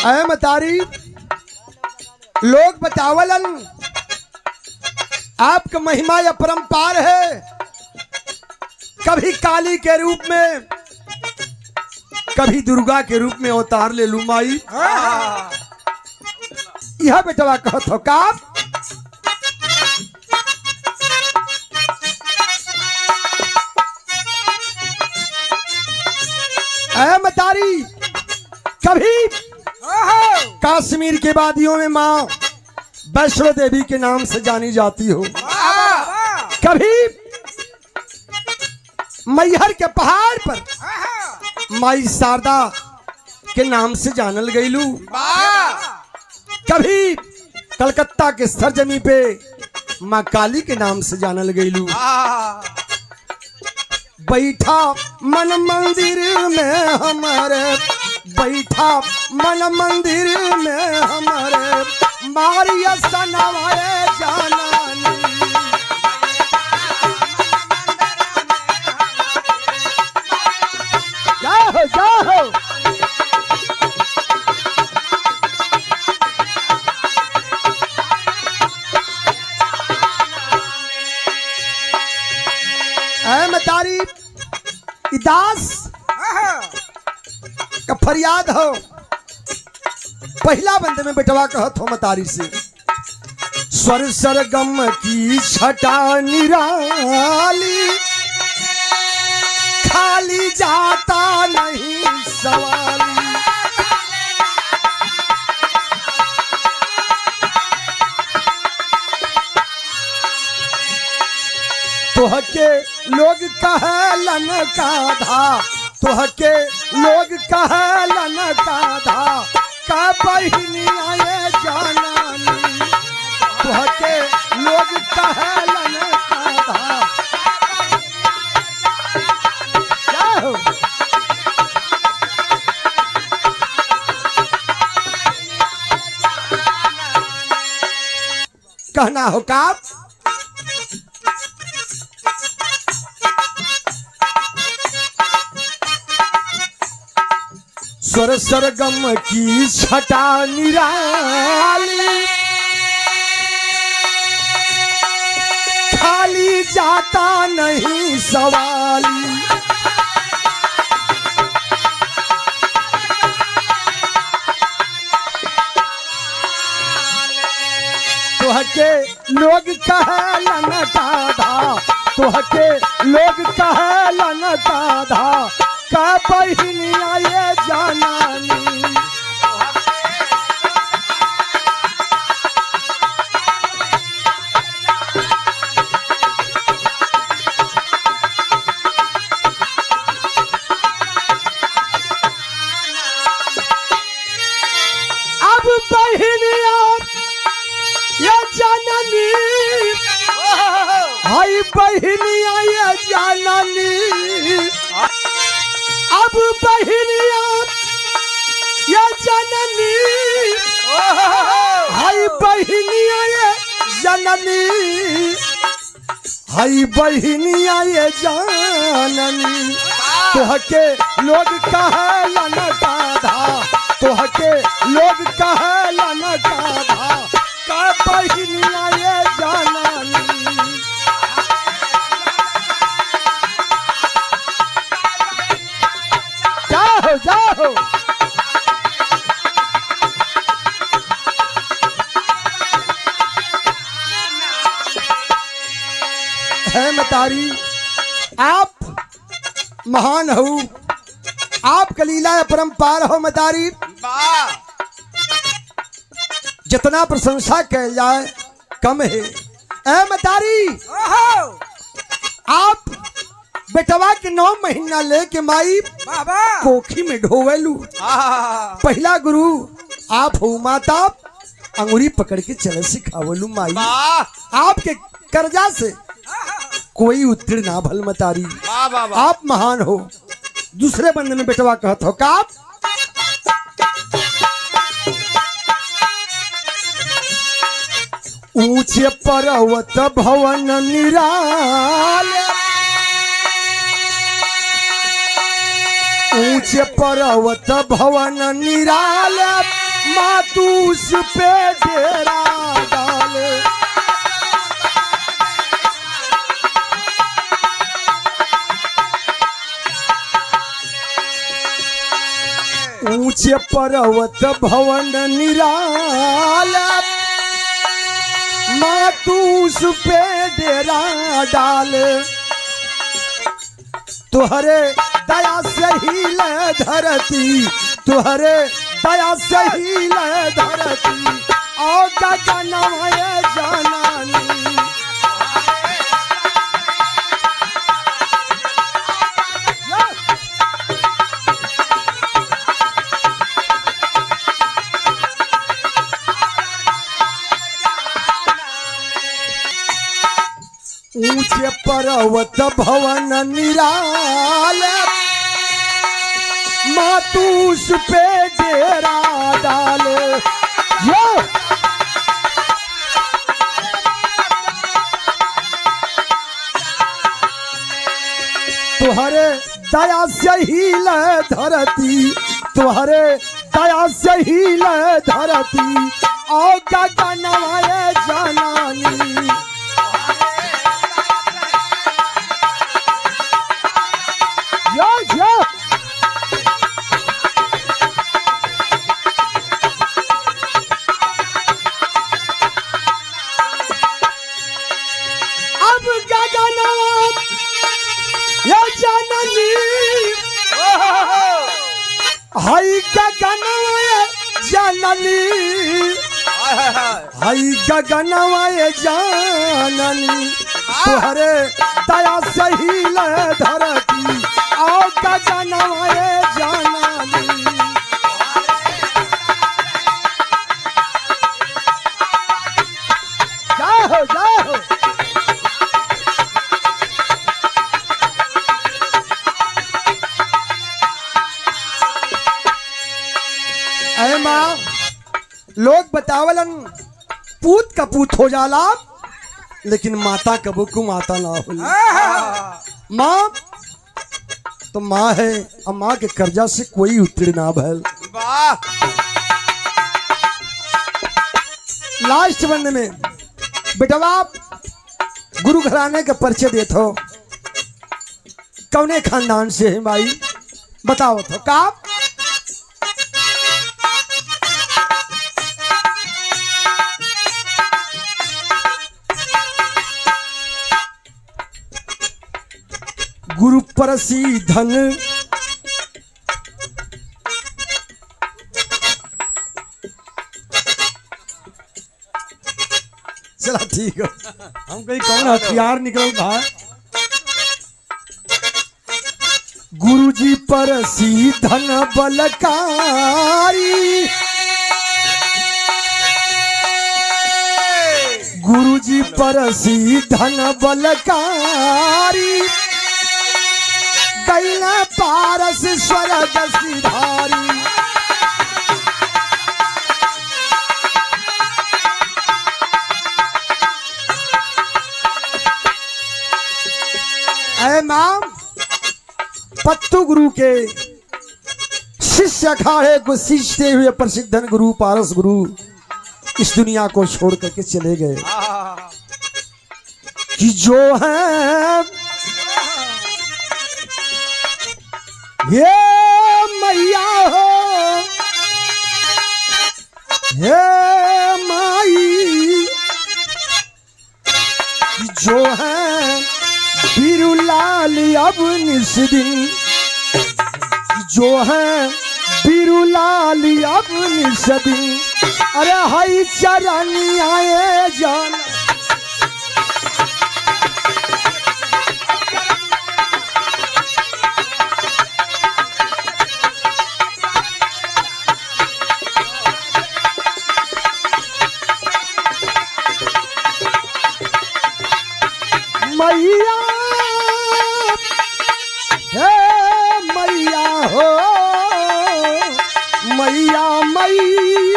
अय मतारी लोग बतावलन आपका महिमा अपरंपार है। कभी काली के रूप में, कभी दुर्गा के रूप में अवतार ले लू माई। यह बेटवा कहत हो का अय मतारी कभी कश्मीर के वादियों में माँ वैष्णो देवी के नाम से जानी जाती हो, कभी मैहर के पहाड़ पर माई शारदा के नाम से जानल गईलू, कभी कलकत्ता के सरजमी पे माँ काली के नाम से जानल गईलू। बैठा मन मंदिर में हमारे, बैठा मन मंदिर में हमारे मारिया सनवाए जानानी। जाओ जाओ मतारी दास का फरियाद हो। पहला बंद में बेटवा कहत हो मतारी से स्वर सरगम की छटा निराली, खाली जाता नहीं सवाली। तोहके लोग कहलन काधा, तोहके लोग कहलन काधा का बहिनी आए जानानी। तोहके लोग कहलन काधा जाओ कहना हो का स्वर सरगम की छटा निराली, खाली जाता नहीं सवाली। तोहके लोग कहलन काधा, तोहके लोग कहलन काधा का बहिनी आए जानानी। अब बहिनिया ये जाननी, हाय बहिनिया ये जाननी। अब बहिनिया ये जननी, हाय बहिनिया ये जननी, हाय बहिनिया ये जाननी। तोहके लोग कहलन काधा, तोहके लोग कहलन काधा का बहिनिया ये जाननी। जाओ जाओ है मतारी आप महान हो, आप कलीला अपरंपार हो मतारी। जितना प्रशंसा कह जाए कम है। ऐ मतारी आप बेटवा के 9 महीना लेके माई कोखी में ढोवेलू। पहला गुरु आप हो माता, अंगुरी पकड़ के चले सिखावलू माई। आपके कर्जा से कोई उत्तीर्ण ना भल मतारी, आप महान हो। दूसरे बंद में बेटवा कहत हो का ऊंचे पर्वत भवन निराले, ऊंचे पर्वत भवन निराले मातूस पे डेरा डाल। ऊंचे पर्वत भवन निराल, मातूस पे डेरा डाल। तुहरे दया से हील धरती, तुहरे दया से हील धरती, और गगनमय जननी। ऊंचे पर्वत भवन निराल, मातूस पे डेरा डाल। तुहरे दया से हील धरती, तुहरे दया से हील धरती, और गगनमय जननी। अब गगनवा ये जननी, हाय गगनवा ये जननी, हाय गगनवा ये जननी। तुहरे दया से हील धरती, और गगनवा ये जननी। जाओ जाओ। अरे माँ, लोग बतावलन पूत का पूत हो जाला, लेकिन माता कबू को माता ना हो। माँ तो माँ है, अब माँ के कर्जा से कोई उतर ना भैल। लास्ट बंद में बेटवा गुरु घराने का परिचय देत हो, कौने खानदान से है भाई बताओ तो। का गुरु परसी धन, चला ठीक है, हम कहीं कौन हथियार निकल था। गुरुजी परसी धन बलकारी, गुरुजी परसी धन बलकारी, कैला पारस स्वर्ग सिधारी। ऐ मां, पत्तू गुरु के शिष्य अखाड़े को सींचते हुए प्रसिद्ध गुरु पारस गुरु इस दुनिया को छोड़ करके चले गए। कि जो है ये मैया हो, हे माई, जो है बीरूलाल अब निस दिन, जो है बीरूलाल अब निस दिन। अरे हाई चरण आए जान, मैया हे मैया हो, मैया मैया